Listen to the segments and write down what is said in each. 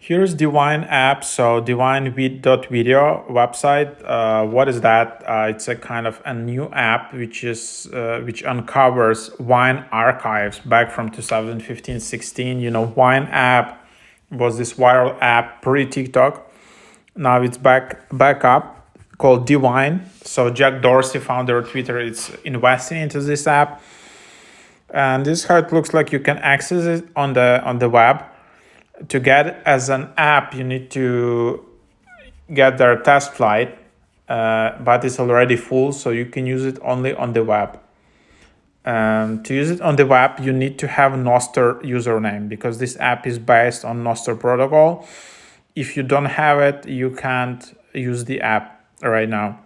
Here's Divine app. So Divine.video website. What is that? It's a kind of a new app which uncovers Vine archives back from 2015-16. Vine app was this viral app pre-TikTok. Now it's back up, called Divine. So Jack Dorsey, founder of Twitter, is investing into this app, and this is how it looks like. You can access it on the web. To get it as an app, you need to get their test flight, but it's already full, so you can use it only on the web. To use it on the web, you need to have Nostr username, because this app is based on Nostr protocol. If you don't have it, you can't use the app right now.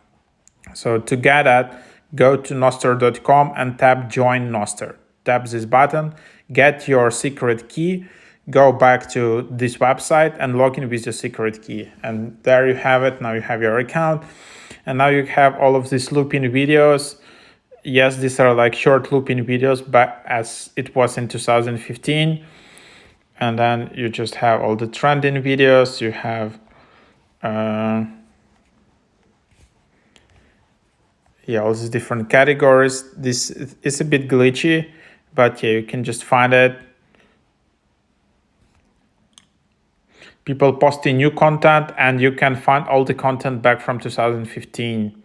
So to get it, go to nostr.com and tap Join Nostr. Tap this button, get your secret key, go back to this website and log in with your secret key. And there you have it. Now you have your account. And now you have all of these looping videos. Yes, these are like short looping videos, but as it was in 2015. And then you just have all the trending videos. You have all these different categories. This is a bit glitchy, but yeah, you can just find it. People posting new content, and you can find all the content back from 2015.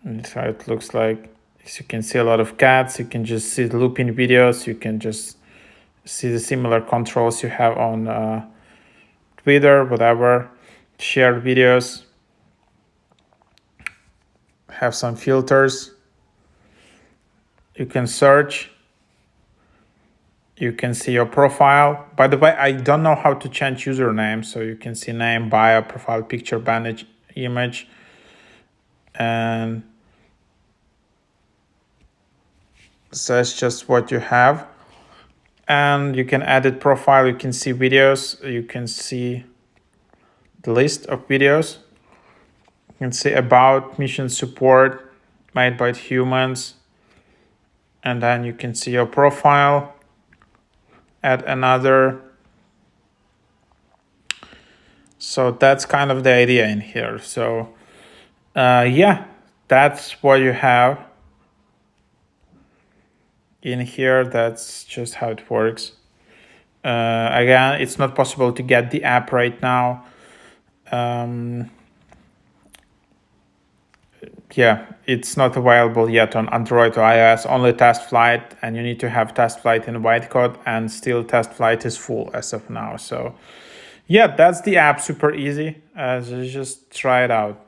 And that's how it looks like. As you can see a lot of cats. You can just see the looping videos. You can just see the similar controls you have on Twitter, whatever. Shared videos. Have some filters. You can search. You can see your profile. By the way, I don't know how to change username. So you can see name, bio, profile picture, bandage, image. And so that's just what you have. And you can edit profile. You can see videos. You can see the list of videos. You can see about mission support made by humans. And then you can see your profile. Add another. So that's kind of the idea in here. So yeah, that's what you have in here. That's just how it works. Again, it's not possible to get the app right now. Yeah, it's not available yet on Android or iOS, only test flight, and you need to have test flight in white code, and still test flight is full as of now. So yeah, that's the app, super easy. So just try it out.